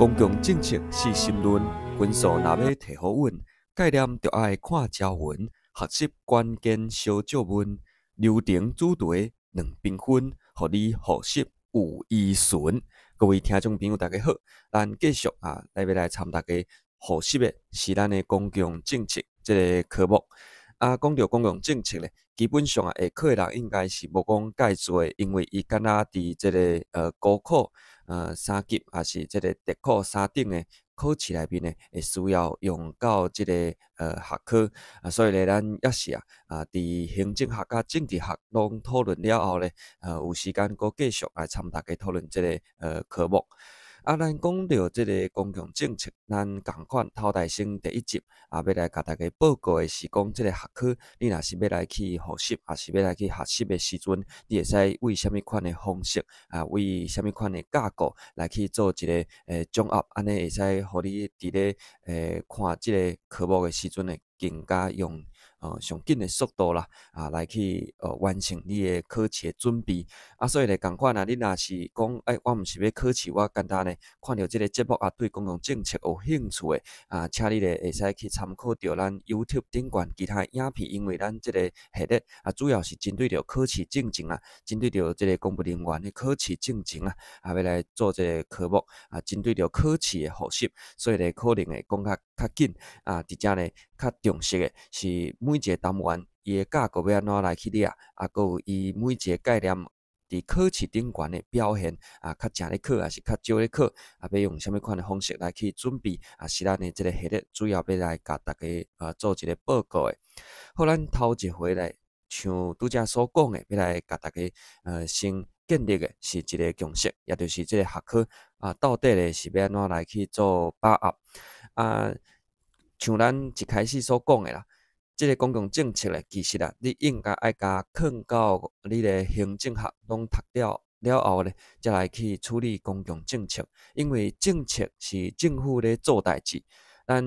公共政策是申论，分数若要摕好稳，概念就爱看条文，学习关键小作文，流程主题两评分，互你学习有依循。各位听众朋友，大家好，咱继续来要来参大家学习的是咱的公共政策这个科目。讲到公共政策咧，基本上下课的人应该是无讲介侪，因为伊敢若伫这个高考三级还是这个特考三等的考试内面呢，会需要用到这个学科所以咧，咱也是伫行政学甲政治学拢讨论了后咧，有时间搁继续来参大家讨论这个科目。咱讲到这个公共政策，咱共款头台先第一集要来甲大家报告的是讲这个学科，你若是要来去学习，还是要来去学习的时阵，你会使为什么款的方式为什么款的架构来去做一个总合，安尼会使互你伫咧看这个科目的时阵呢，更加用上紧的速度啦来去完成你的考试的准备所以咧共款你若是讲我毋是要考试，我简单的看到这个节目对公共政策有兴趣的请你咧会使去参考到咱 YouTube 顶悬其他影片，因为咱这个系列主要是针对着考试进程针对着这个公务人员的考试进程要来做这个科目针对着考试的复习，所以咧可能会讲较紧伫遮呢较重视的是每一个单元伊的架构要安怎来去掠搁有伊每一个概念伫考试顶悬的表现较正咧考还是较少咧考要用什么款的方式来去准备是咱的这个系列主要要来甲大家做一个报告的。好，咱头一回来像拄则所讲的，要来甲大家先建立的是一个共识，也就是这个学科到底咧是要安怎来去做把握像咱一开始所讲的啦，这个公共政策咧，其实你应该爱甲放到你的行政学拢读了后咧，才来去处理公共政策，因为政策是政府咧做代志。咱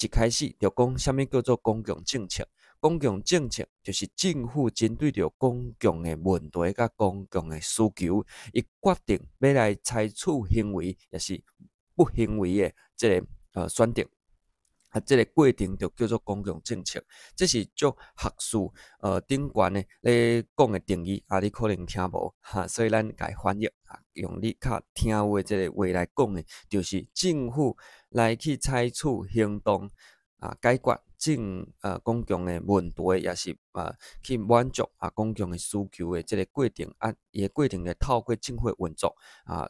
一开始就讲什么叫做公共政策？公共政策就是政府针对着公共的问题甲公共的需求，伊决定要来采取行为，也是不行为的这个选择。这个过程就叫做公共政策，这是足学术顶悬的咧讲的定义你可能听无所以咱改翻译用你较听有的这个话来讲的，就是政府来去采取行动解决公共的问题，也是去满足公共的需求的这个过程伊的过程就透过政府运作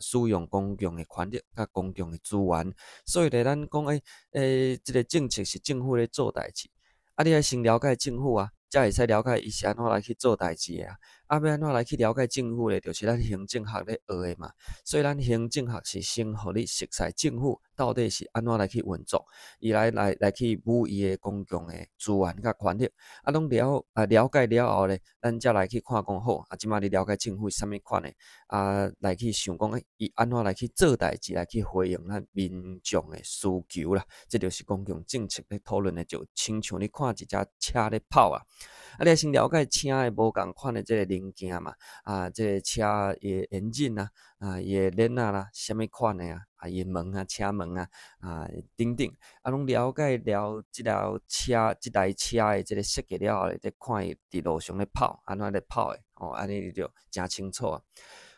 使用公共的权力甲公共的资源，所以咧咱讲这个政策是政府咧做代志你要先了解政府才会使了解伊是安怎来去做代志的要安怎来去了解政府咧，就是咱行政学咧学的嘛。所以咱行政学是先互你熟悉政府到底是安怎来去运作，伊来去舞伊的公共的资源甲权力拢了解了后咧，咱才来去看讲好即摆你了解政府是啥物款的来去想讲伊安怎来去做代志，来去回应咱民众的需求啦。这就是公共政策咧讨论的，就亲像你看一只车咧跑你先了解车的无共款的这个零件嘛这个车的引擎伊的链啦，什么款的伊的门车门等等拢了解了这台车的这个设计了后再看伊伫路上咧跑安怎咧跑的安尼就真清楚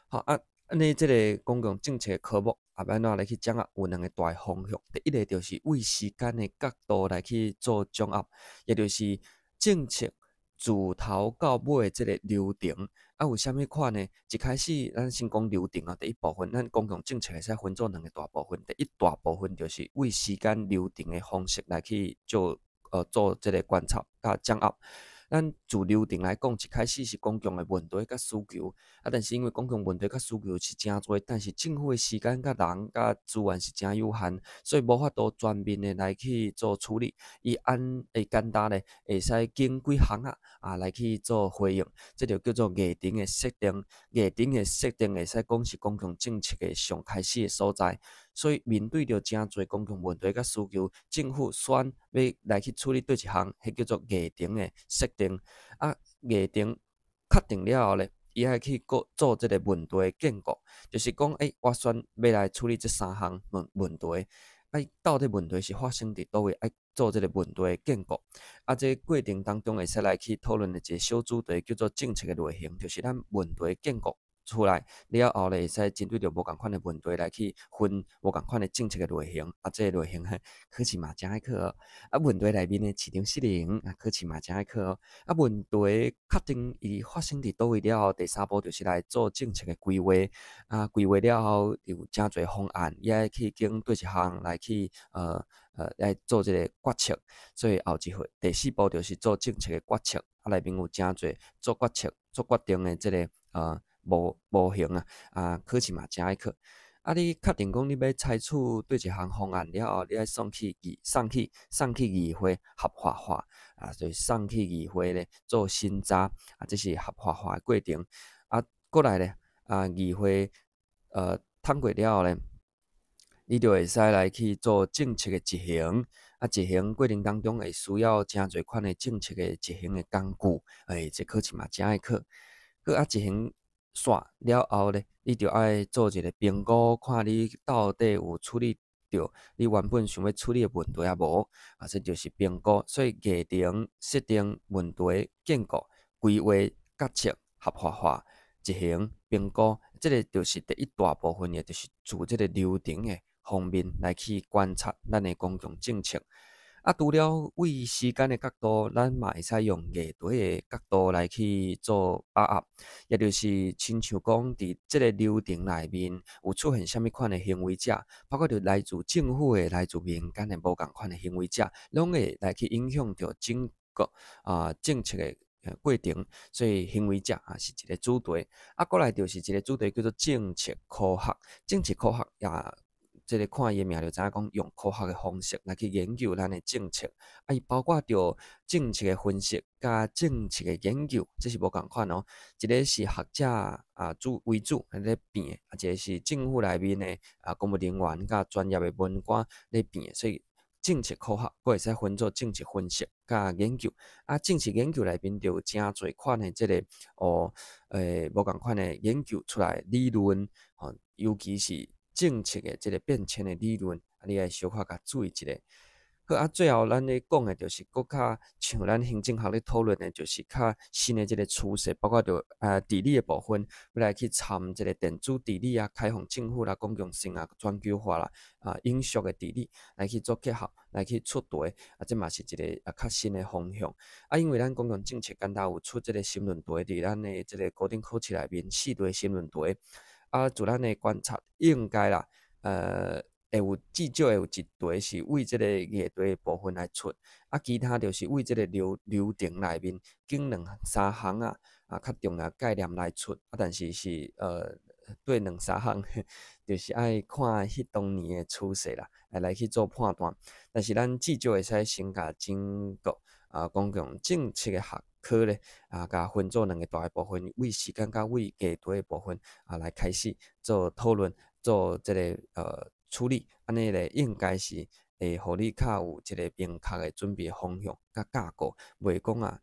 好安尼这个公共政策的科目要安怎来去掌握有两个大方向，第一个就是为时间的角度来去做掌握，也就是政策自头到尾的这个流程有啥物款呢？一开始咱先讲流程第一部分，咱公共政策会使分做两个大部分，第一大部分就是为时间流程的方式来去做这个观察甲掌握。咱自流程来讲，一开始是公共的问题甲需求但是因为公共问题甲需求是真多，但是政府的时间甲人甲资源是真有限，所以无法度全面的来去做处理。伊会简单的会使经几项来去做回应，这就叫做议程的设定。议程的设定会使讲是公共政策的上开始的所在。所以面对着真侪公共问题甲需求，政府选要来去处理对一项，迄叫做议程的设定议程确定了后咧，伊爱去做即个问题的建构，就是讲，我选要来处理这3项问题，到底问题是发生伫倒位，爱做即个问题的建构。这个过程当中会使来去讨论的一个小主题叫做政策的类型，就是咱问题建构出来了后咧，会使针对着无共款的问题来去分无共款的政策的类型。这个类型考试嘛真爱考哦。问题内面的市场适应考试嘛真爱考哦。问题确定伊发生伫倒位了后，第3步就是来做政策的规划。规划了后有真侪方案，伊爱去经对一项来去来做这个决策。所以后一回第4步就是做政策的决策。内面有真侪做决策、做决定的这个模型考试嘛真爱考。你确定讲你要采取对一项方案了后，你爱送去议会合法化就是送去议会咧做审查这是合法化的过程。过来咧议会通过了后咧，你就会使来去做政策的执行。执行过程当中会需要真侪款的政策的执行的工具，这考试嘛真爱考。执行煞了后咧，你就爱做一个评估，看你到底有处理到你原本想要处理的问题无这就是评估。所以议程、设定问题、建构、规划、决策、合法化、执行、评估，这个就是第一大部分，也就是从这个流程的方面来去观察咱的公共政策。除了为时间的角度，咱嘛会使用议题的角度来去做把握，也就是亲像讲，伫这个流程内面有出现什么款的行为者，包括着来自政府的、来自民间的无共款的行为者，拢会来去影响着整个政策的过程。所以行为者是一个主题。过来就是一个主题叫做政策科学。政策科学也这个看伊的名就知影讲，用科学的方式来去研究咱的政策。伊包括着政策的分析甲政策的研究，这是无共款哦。一个是学者为主咧变，一个是政府内面的公务人员甲专业的文官咧变。所以政策科学佫会使分做政策分析甲研究。政策研究内面就有真侪款的这个无共款的研究出来理论尤其是政策的这个变迁的理论，你爱小可甲注意一下。好最后咱咧讲的就是佫较像咱行政学咧讨论的，就是较新的这个趋势，包括着治理的部分，要来去参这个电子治理开放政府啦、公共性全球化啦、永续的治理来去做结合，来去出题这嘛是一个较新的方向。因为咱公共政策简单有出这个新闻题伫咱的这个高等考试内面4题新闻题。自咱的观察，应该啦，会有至少会有1题是为这个议题的部分来出，其他就是为这个流程内面经3项较重要概念来出，但是对2、3项就是爱看迄当年的趋势啦，来去做判断。但是咱至少会使先甲整个公共政策的学科咧甲分做2个大的部分，为时间甲为议题的部分来开始做讨论，做这个处理，安尼咧应该是会互你较有一个明确的准备方向甲架构，袂讲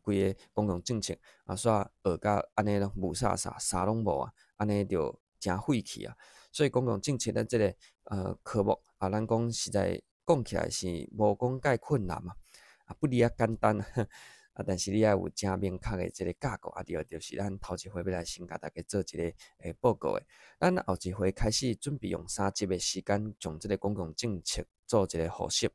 规个公共政策煞学甲安尼咯无啥啥拢无安尼就真废气所以公共政策咱这个科目咱讲实在讲起来是无讲介困难嘛，不离简单但是你要有真明确的这个架构第二就是咱头一回要来先甲大家做一个报告的。咱后一回开始准备用3集的时间，将这个公共政策做一个复习。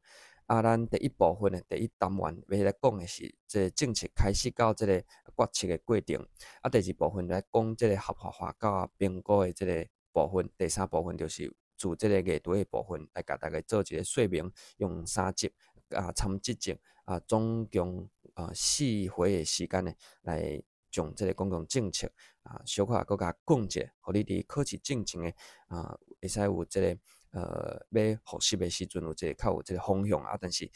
咱第一部分的第一单元要来讲的是这政策开始到这个决策的过程。第二部分来讲这个合法化到评估的这个部分。第3部分就是自这个议题的部分来甲大家做一个说明，用3集参集证总共4回的时间呢，来将这个公共政策小可搁甲讲一下，互你伫考试进前的会使有这个要复习的时阵有这个较有这个方向但是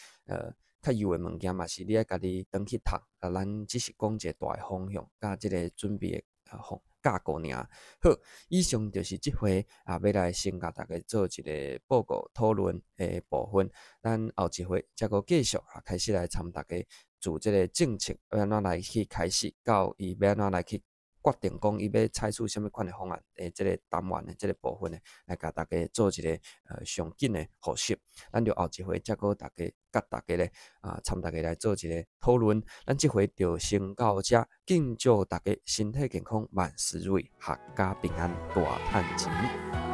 较有的物件嘛是你爱家己回去读咱只是讲一个大的方向甲这个准备的架构尔。好，以上就是这回要来先甲大家做一个报告讨论的部分。咱后一回再个继续开始来参大家自这个政策要安怎来去开始，到伊要安怎来去决定讲伊要采取什么款的方案，这个单元的这个部分呢，来甲大家做一个上紧的复习。咱就后一回再甲大家咧参大家来做一个讨论。咱这回就先到这，敬祝大家身体健康，万事如意，阖家平安，大赚钱。